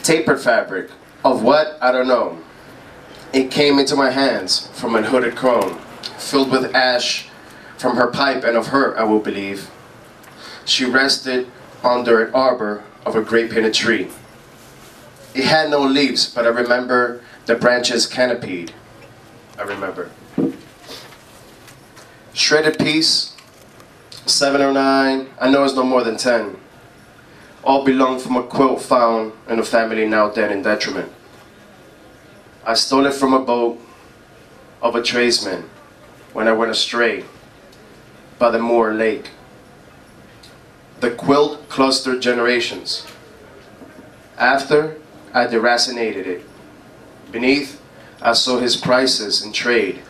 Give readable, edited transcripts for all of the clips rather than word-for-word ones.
Tapered fabric. Of what? I don't know. It came into my hands from a hooded crone, filled with ash from her pipe, and of her I will believe. She rested under an arbor of a grape-painted tree. It had no leaves, but I remember the branches canopied. I remember. Shredded piece, 7 or 9, I know it's no more than 10. All belong from a quilt found in a family now dead in detriment. I stole it from a boat of a tradesman when I went astray by the moor lake. The quilt clustered generations. After, I deracinated it. Beneath, I saw his prices in trade,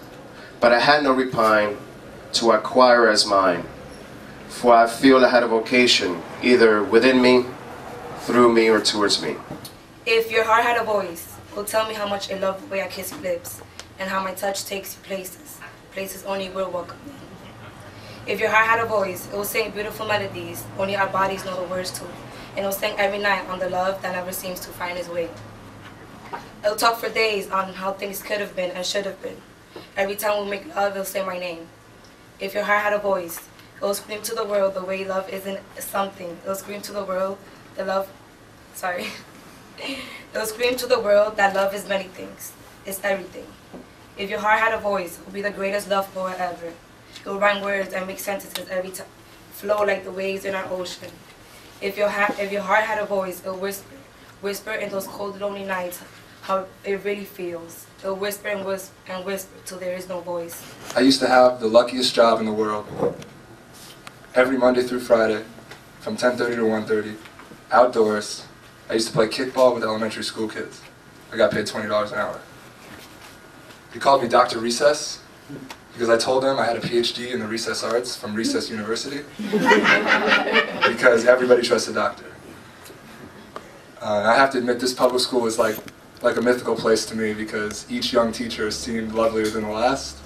but I had no repine to acquire as mine, for I feel I had a vocation, either within me, through me, or towards me. If your heart had a voice, it will tell me how much I love the way I kiss your lips, and how my touch takes you places only will welcome me. If your heart had a voice, it will sing beautiful melodies, only our bodies know the words to, and it will sing every night on the love that never seems to find its way. It will talk for days on how things could have been and should have been. Every time we make love, it will say my name. If your heart had a voice, it will scream to the world the way love isn't something. It will scream to the world that love, It will scream to the world that love is many things. It's everything. If your heart had a voice, it would be the greatest love poet ever. It will rhyme words and make sentences every time, flow like the waves in our ocean. If your heart had a voice, it will whisper in those cold, lonely nights how it really feels. It will whisper and whisper till there is no voice. I used to have the luckiest job in the world. Every Monday through Friday, from 10:30 to 1:30, outdoors, I used to play kickball with elementary school kids. I got paid $20 an hour. He called me Dr. Recess because I told him I had a PhD in the recess arts from Recess University because everybody trusts a doctor. I have to admit, this public school was like a mythical place to me because each young teacher seemed lovelier than the last.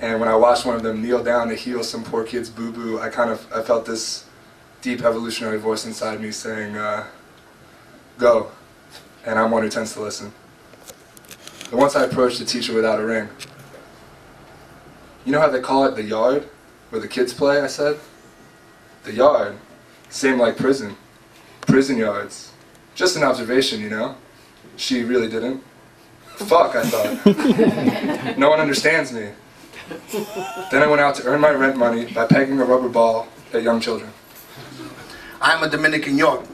And when I watched one of them kneel down to heal some poor kid's boo-boo, I felt this deep evolutionary voice inside me saying, go. And I'm one who tends to listen. But once I approached the teacher without a ring, you know how they call it the yard, where the kids play, I said? The yard, same like prison. Prison yards. Just an observation, you know? She really didn't. Fuck, I thought. No one understands me. Then I went out to earn my rent money by pegging a rubber ball at young children. I am a Dominican York.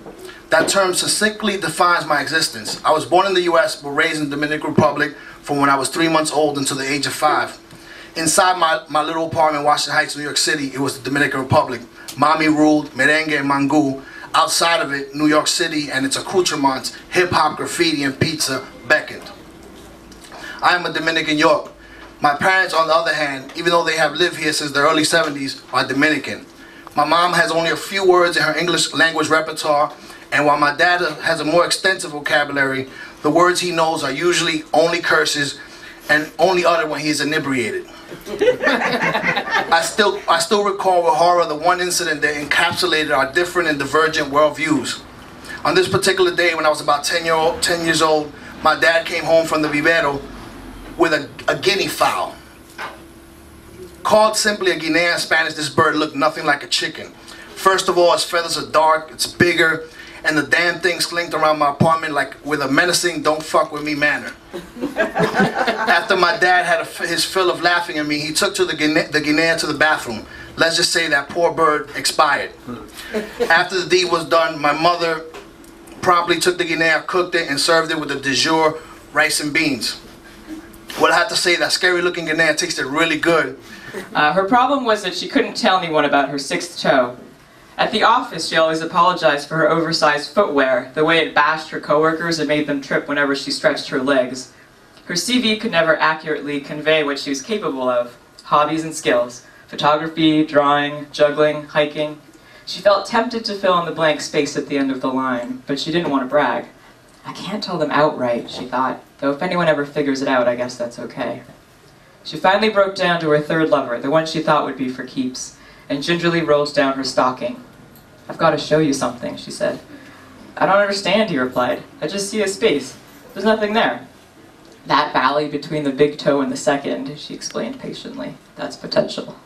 That term succinctly defines my existence. I was born in the U.S. but raised in the Dominican Republic from when I was 3 months old until the age of 5. Inside my little apartment in Washington Heights, New York City, it was the Dominican Republic. Mommy ruled, merengue and mangú. Outside of it, New York City and its accoutrements, hip-hop, graffiti, and pizza beckoned. I am a Dominican York. My parents, on the other hand, even though they have lived here since the early 70s, are Dominican. My mom has only a few words in her English language repertoire, and while my dad has a more extensive vocabulary, the words he knows are usually only curses and only uttered when he is inebriated. I still recall with horror the one incident that encapsulated our different and divergent worldviews. On this particular day, when I was about 10 years old, my dad came home from the vivero with a guinea fowl. Called simply a guinea in Spanish, this bird looked nothing like a chicken. First of all, its feathers are dark, it's bigger, and the damn thing slinked around my apartment like with a menacing "don't fuck with me" manner. After my dad had his fill of laughing at me, he took the guinea to the bathroom. Let's just say that poor bird expired. After the deed was done, my mother promptly took the guinea, cooked it, and served it with the de jour rice and beans. Well, I have to say that scary looking guinea tasted really good. Her problem was that she couldn't tell anyone about her 6th toe. At the office, she always apologized for her oversized footwear, the way it bashed her coworkers and made them trip whenever she stretched her legs. Her CV could never accurately convey what she was capable of: hobbies and skills, photography, drawing, juggling, hiking. She felt tempted to fill in the blank space at the end of the line, but she didn't want to brag. I can't tell them outright, she thought, though if anyone ever figures it out, I guess that's okay. She finally broke down to her 3rd lover, the one she thought would be for keeps, and gingerly rolled down her stocking. "I've got to show you something," she said. I don't understand, he replied. I just see a space. There's nothing there. That valley between the big toe and the second, she explained patiently. That's potential.